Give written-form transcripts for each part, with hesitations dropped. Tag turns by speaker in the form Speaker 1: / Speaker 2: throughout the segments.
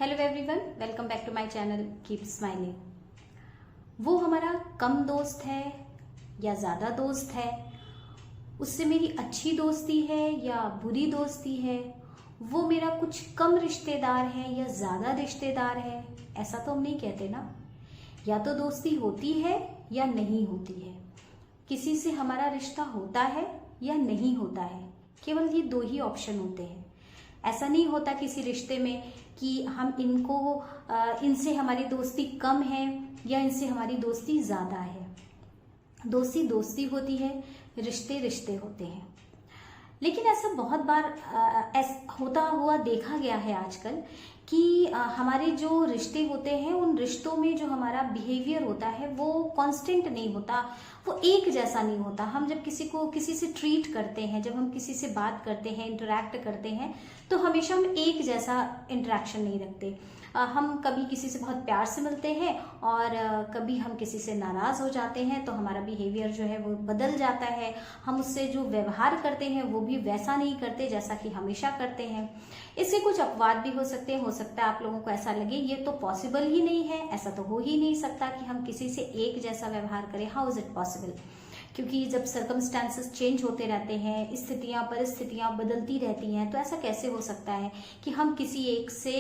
Speaker 1: Hello everyone, welcome back to my channel keep smiling. वो हमारा कम दोस्त है या ज़्यादा दोस्त है, उससे मेरी अच्छी दोस्ती है या बुरी दोस्ती है, वो मेरा कुछ कम रिश्तेदार है या ज़्यादा रिश्तेदार है, ऐसा तो हम नहीं कहते ना। या तो दोस्ती होती है या नहीं होती है। किसी से हमारा रिश्ता होता है या नहीं होता है, केवल ये दो ही ऑप्शन होते हैं। ऐसा नहीं होता किसी रिश्ते में कि हम इनसे हमारी दोस्ती कम है या इनसे हमारी दोस्ती ज़्यादा है। दोस्ती दोस्ती होती है, रिश्ते रिश्ते होते हैं। लेकिन ऐसा बहुत बार होता हुआ देखा गया है आजकल कि हमारे जो रिश्ते होते हैं, उन रिश्तों में जो हमारा बिहेवियर होता है वो कांस्टेंट नहीं होता, वो एक जैसा नहीं होता। हम जब किसी से ट्रीट करते हैं, जब हम किसी से बात करते हैं, इंटरेक्ट करते हैं, तो हमेशा हम एक जैसा इंटरेक्शन नहीं रखते। हम कभी किसी से बहुत प्यार से मिलते हैं और कभी हम किसी से नाराज़ हो जाते हैं, तो हमारा बिहेवियर जो है वो बदल जाता है। हम उससे जो व्यवहार करते हैं वो भी वैसा नहीं करते जैसा कि हमेशा करते हैं। इससे कुछ अपवाद भी हो सकते हैं। हो सकता है आप लोगों को ऐसा लगे ये तो पॉसिबल ही नहीं है, ऐसा तो हो ही नहीं सकता कि हम किसी से एक जैसा व्यवहार करें। How is it possible? क्योंकि जब सर्कमस्टांसेस चेंज होते रहते हैं, स्थितियां परिस्थितियां बदलती रहती हैं, तो ऐसा कैसे हो सकता है कि हम किसी एक से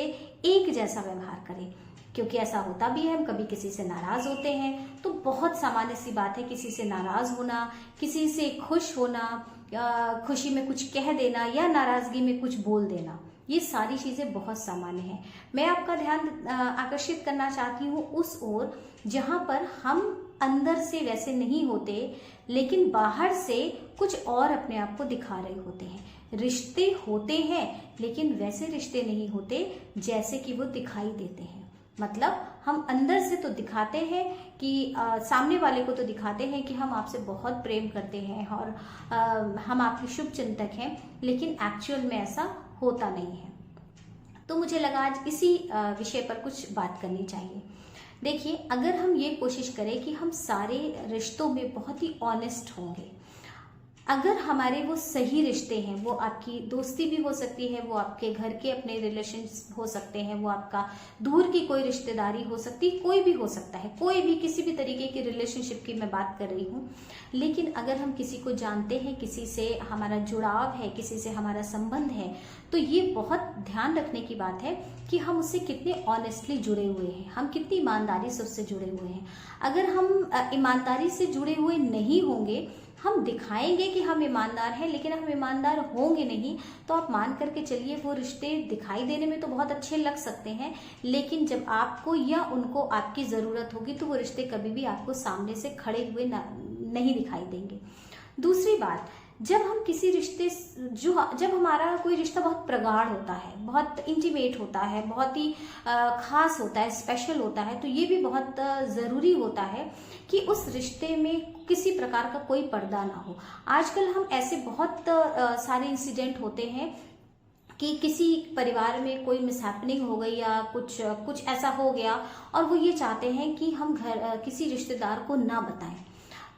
Speaker 1: एक जैसा व्यवहार करें? क्योंकि ऐसा होता भी है, हम कभी किसी से नाराज होते हैं, तो बहुत सामान्य सी बात है किसी से नाराज होना, किसी से खुश होना, खुशी में कुछ कह देना या नाराजगी में कुछ बोल देना। ये सारी चीजें बहुत सामान्य हैं। मैं आपका ध्यान आकर्षित करना चाहती हूँ उस ओर जहां पर हम अंदर से वैसे नहीं होते, लेकिन बाहर से कुछ और अपने आप को दिखा रहे होते हैं। रिश्ते होते हैं, लेकिन वैसे रिश्ते नहीं होते जैसे कि वो दिखाई देते हैं। मतलब हम अंदर से तो दिखाते हैं कि सामने वाले को तो दिखाते हैं कि हम आपसे बहुत प्रेम करते हैं और हम आपके शुभ चिंतक हैं, लेकिन एक्चुअल में ऐसा होता नहीं है। तो मुझे लगा आज इसी विषय पर कुछ बात करनी चाहिए। देखिए, अगर हम ये कोशिश करें कि हम सारे रिश्तों में बहुत ही ऑनेस्ट होंगे, अगर हमारे वो सही रिश्ते हैं, वो आपकी दोस्ती भी हो सकती है, वो आपके घर के अपने रिलेशंस हो सकते हैं, वो आपका दूर की कोई रिश्तेदारी हो सकती है, कोई भी हो सकता है, कोई भी किसी भी तरीके की रिलेशनशिप की मैं बात कर रही हूँ। लेकिन अगर हम किसी को जानते हैं, किसी से हमारा जुड़ाव है, किसी से हमारा संबंध है, तो ये बहुत ध्यान रखने की बात है कि हम उससे कितने ऑनेस्टली जुड़े हुए हैं, हम कितनी ईमानदारी से उससे जुड़े हुए हैं। अगर हम ईमानदारी से जुड़े हुए नहीं होंगे, हम दिखाएंगे कि हम ईमानदार हैं, लेकिन हम ईमानदार होंगे नहीं, तो आप मान करके चलिए वो रिश्ते दिखाई देने में तो बहुत अच्छे लग सकते हैं, लेकिन जब आपको या उनको आपकी ज़रूरत होगी तो वो रिश्ते कभी भी आपको सामने से खड़े हुए नहीं दिखाई देंगे। दूसरी बात, जब हम किसी रिश्ते जब हमारा कोई रिश्ता बहुत प्रगाढ़ होता है, बहुत इंटीमेट होता है, बहुत ही खास होता है, स्पेशल होता है, तो ये भी बहुत ज़रूरी होता है कि उस रिश्ते में किसी प्रकार का कोई पर्दा ना हो। आजकल हम ऐसे बहुत सारे इंसिडेंट होते हैं कि किसी परिवार में कोई मिसहैपनिंग हो गई या कुछ ऐसा हो गया और वो ये चाहते हैं कि हम किसी रिश्तेदार को ना बताएं।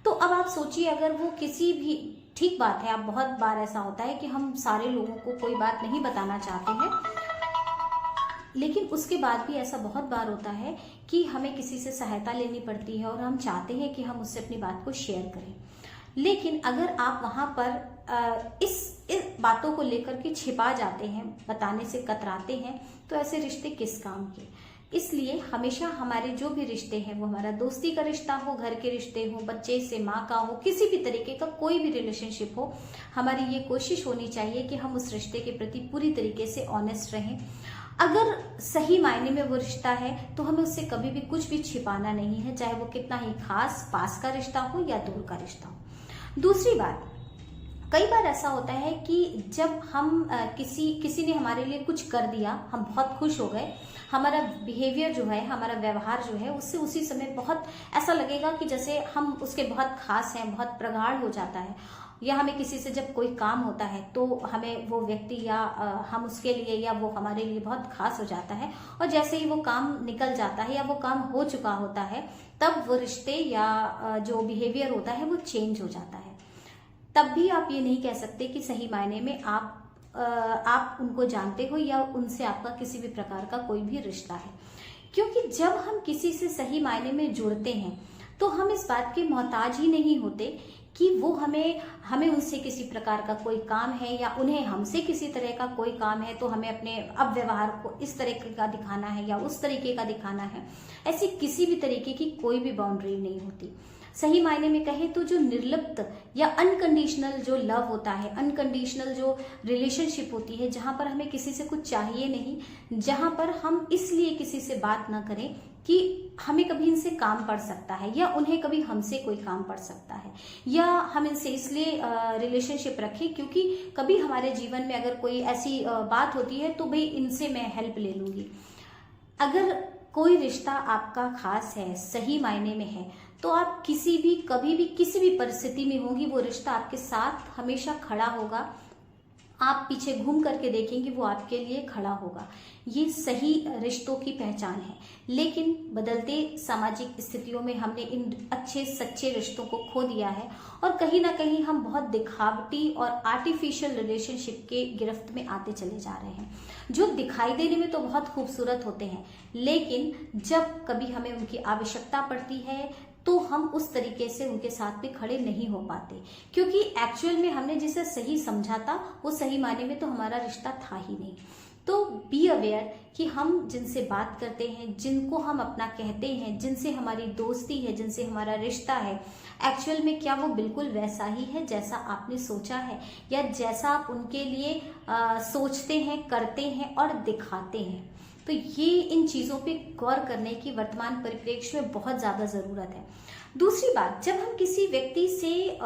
Speaker 1: तो अब आप सोचिए, अगर वो किसी भी, ठीक बात है, अब बहुत बार ऐसा होता है कि हम सारे लोगों को कोई बात नहीं बताना चाहते हैं, लेकिन उसके बाद भी ऐसा बहुत बार होता है कि हमें किसी से सहायता लेनी पड़ती है और हम चाहते हैं कि हम उससे अपनी बात को शेयर करें। लेकिन अगर आप वहां पर इस बातों को लेकर के छिपा जाते हैं, बताने से कतराते हैं, तो ऐसे रिश्ते किस काम के? इसलिए हमेशा हमारे जो भी रिश्ते हैं, वो हमारा दोस्ती का रिश्ता हो, घर के रिश्ते हो, बच्चे से माँ का हो, किसी भी तरीके का कोई भी रिलेशनशिप हो, हमारी ये कोशिश होनी चाहिए कि हम उस रिश्ते के प्रति पूरी तरीके से ऑनेस्ट रहें। अगर सही मायने में वो रिश्ता है तो हमें उससे कभी भी कुछ भी छिपाना नहीं है, चाहे वो कितना ही खास पास का रिश्ता हो या दूर का रिश्ता हो। दूसरी बात, कई बार ऐसा होता है कि जब हम किसी ने हमारे लिए कुछ कर दिया, हम बहुत खुश हो गए, हमारा बिहेवियर जो है, हमारा व्यवहार जो है, उससे उसी समय बहुत ऐसा लगेगा कि जैसे हम उसके बहुत खास हैं, बहुत प्रगाढ़ हो जाता है। या हमें किसी से जब कोई काम होता है तो हमें वो व्यक्ति या हम उसके लिए या वो हमारे लिए बहुत खास हो जाता है, और जैसे ही वो काम निकल जाता है या वो काम हो चुका होता है, तब वो रिश्ते या जो बिहेवियर होता है वो चेंज हो जाता है। तब भी आप ये नहीं कह सकते कि सही मायने में आप आप उनको जानते हो या उनसे आपका किसी भी प्रकार का कोई भी रिश्ता है। क्योंकि जब हम किसी से सही मायने में जुड़ते हैं तो हम इस बात के मोहताज ही नहीं होते कि वो हमें उनसे किसी प्रकार का कोई काम है या उन्हें हमसे किसी तरह का कोई काम है तो हमें अपने अब व्यवहार को इस तरीके का दिखाना है या उस तरीके का दिखाना है। ऐसी किसी भी तरीके की कोई भी बाउंड्री नहीं होती। सही मायने में कहें तो जो निर्लिप्त या अनकंडीशनल जो लव होता है, अनकंडीशनल जो रिलेशनशिप होती है, जहां पर हमें किसी से कुछ चाहिए नहीं, जहां पर हम इसलिए किसी से बात ना करें कि हमें कभी इनसे काम पड़ सकता है या उन्हें कभी हमसे कोई काम पड़ सकता है, या हम इनसे इसलिए रिलेशनशिप रखें क्योंकि कभी हमारे जीवन में अगर कोई ऐसी बात होती है तो भाई इनसे मैं हेल्प ले लूंगी। अगर कोई रिश्ता आपका खास है, सही मायने में है, तो आप किसी भी कभी भी किसी भी परिस्थिति में होंगी, वो रिश्ता आपके साथ हमेशा खड़ा होगा। आप पीछे घूम करके देखेंगे वो आपके लिए खड़ा होगा। ये सही रिश्तों की पहचान है। लेकिन बदलते सामाजिक स्थितियों में हमने इन अच्छे सच्चे रिश्तों को खो दिया है और कहीं ना कहीं हम बहुत दिखावटी और आर्टिफिशियल रिलेशनशिप के गिरफ्त में आते चले जा रहे हैं, जो दिखाई देने में तो बहुत खूबसूरत होते हैं, लेकिन जब कभी हमें उनकी आवश्यकता पड़ती है तो हम उस तरीके से उनके साथ भी खड़े नहीं हो पाते, क्योंकि एक्चुअल में हमने जिसे सही समझा था वो सही मायने में तो हमारा रिश्ता था ही नहीं। तो बी अवेयर कि हम जिनसे बात करते हैं, जिनको हम अपना कहते हैं, जिनसे हमारी दोस्ती है, जिनसे हमारा रिश्ता है, एक्चुअल में क्या वो बिल्कुल वैसा ही है जैसा आपने सोचा है या जैसा आप उनके लिए सोचते हैं, करते हैं और दिखाते हैं। तो ये इन चीज़ों पे गौर करने की वर्तमान परिप्रेक्ष्य में बहुत ज़्यादा ज़रूरत है। दूसरी बात, जब हम किसी व्यक्ति से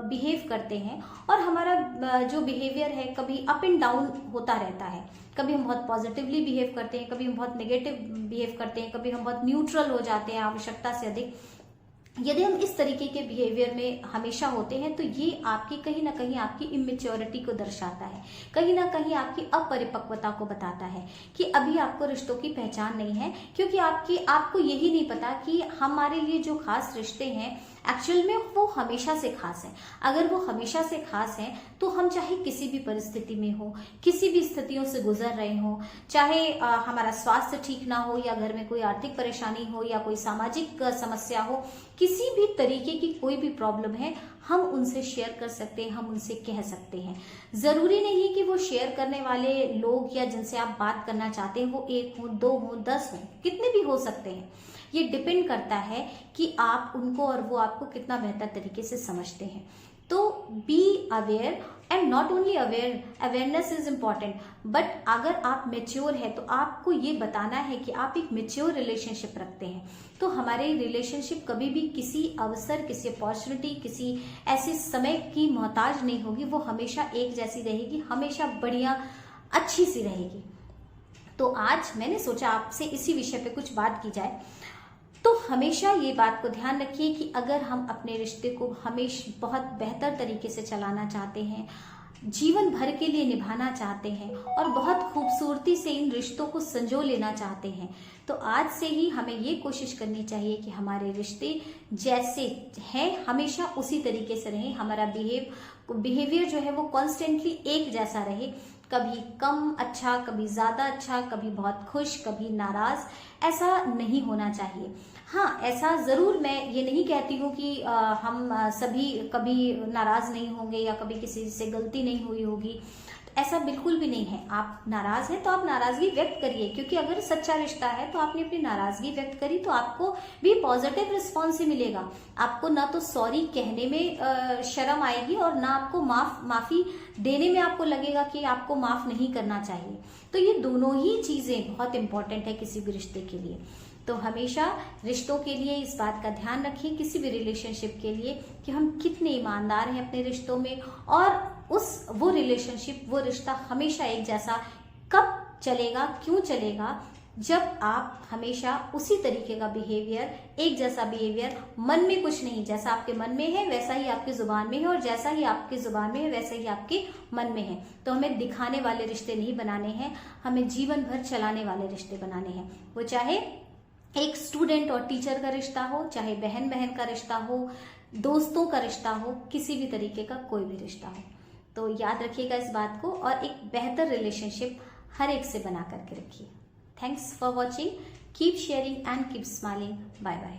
Speaker 1: बिहेव करते हैं और हमारा जो बिहेवियर है कभी अप एंड डाउन होता रहता है, कभी हम बहुत पॉजिटिवली बिहेव करते हैं, कभी हम बहुत नेगेटिव बिहेव करते हैं, कभी हम बहुत न्यूट्रल हो जाते हैं आवश्यकता से अधिक। यदि हम इस तरीके के बिहेवियर में हमेशा होते हैं तो ये आपकी कहीं ना कहीं आपकी इमेच्योरिटी को दर्शाता है, कहीं ना कहीं आपकी अपरिपक्वता को बताता है कि अभी आपको रिश्तों की पहचान नहीं है, क्योंकि आपको यही नहीं पता कि हमारे लिए जो खास रिश्ते हैं एक्चुअल में वो हमेशा से खास है। अगर वो हमेशा से खास है तो हम चाहे किसी भी परिस्थिति में हो, किसी भी स्थितियों से गुजर रहे हो, चाहे हमारा स्वास्थ्य ठीक ना हो या घर में कोई आर्थिक परेशानी हो या कोई सामाजिक समस्या हो, किसी भी तरीके की कोई भी प्रॉब्लम है, हम उनसे शेयर कर सकते हैं, हम उनसे कह सकते हैं। जरूरी नहीं कि वो शेयर करने वाले लोग या जिनसे आप बात करना चाहते हैं वो 1 हो, 2 हो, 10 हो, कितने भी हो सकते हैं। ये डिपेंड करता है कि आप उनको और वो आपको कितना बेहतर तरीके से समझते हैं। तो be aware and not only aware, awareness is important, but अगर आप मेच्योर है तो आपको ये बताना है कि आप एक मेच्योर रिलेशनशिप रखते हैं, तो हमारे रिलेशनशिप कभी भी किसी अवसर, किसी अपॉर्चुनिटी, किसी ऐसे समय की मोहताज नहीं होगी। वो हमेशा एक जैसी रहेगी, हमेशा बढ़िया अच्छी सी रहेगी। तो आज मैंने सोचा आपसे इसी विषय पे कुछ बात की जाए। तो हमेशा ये बात को ध्यान रखिए कि अगर हम अपने रिश्ते को हमेशा बहुत बेहतर तरीके से चलाना चाहते हैं, जीवन भर के लिए निभाना चाहते हैं और बहुत खूबसूरती से इन रिश्तों को संजो लेना चाहते हैं, तो आज से ही हमें ये कोशिश करनी चाहिए कि हमारे रिश्ते जैसे हैं हमेशा उसी तरीके से रहें। हमारा बिहेवियर जो है वो कॉन्स्टेंटली एक जैसा रहे, कभी कम अच्छा, कभी ज्यादा अच्छा, कभी बहुत खुश, कभी नाराज, ऐसा नहीं होना चाहिए। हाँ, ऐसा जरूर मैं ये नहीं कहती हूँ कि हम सभी कभी नाराज नहीं होंगे या कभी किसी से गलती नहीं हुई होगी, ऐसा बिल्कुल भी नहीं है। आप नाराज हैं तो आप नाराजगी व्यक्त करिए, क्योंकि अगर सच्चा रिश्ता है तो आपने अपनी नाराजगी व्यक्त करी तो आपको भी पॉजिटिव रिस्पॉन्स ही मिलेगा। आपको ना तो सॉरी कहने में शर्म आएगी और ना आपको माफी देने में आपको लगेगा कि आपको माफ नहीं करना चाहिए। तो ये दोनों ही चीजें बहुत इंपॉर्टेंट है किसी भी रिश्ते के लिए। तो हमेशा रिश्तों के लिए इस बात का ध्यान रखें, किसी भी रिलेशनशिप के लिए, कि हम कितने ईमानदार हैं अपने रिश्तों में, और वो रिलेशनशिप, वो रिश्ता हमेशा एक जैसा कब चलेगा, क्यों चलेगा, जब आप हमेशा उसी तरीके का बिहेवियर, एक जैसा बिहेवियर, मन में कुछ नहीं, जैसा आपके मन में है वैसा ही आपकी जुबान में है और जैसा ही आपकी जुबान में है वैसा ही आपके मन में है। तो हमें दिखाने वाले रिश्ते नहीं बनाने हैं, हमें जीवन भर चलाने वाले रिश्ते बनाने हैं। वो चाहे एक स्टूडेंट और टीचर का रिश्ता हो, चाहे बहन बहन का रिश्ता हो, दोस्तों का रिश्ता हो, किसी भी तरीके का कोई भी रिश्ता हो। तो याद रखिएगा इस बात को और एक बेहतर रिलेशनशिप हर एक से बना करके रखिए। Thanks for watching, keep sharing and keep smiling. Bye bye.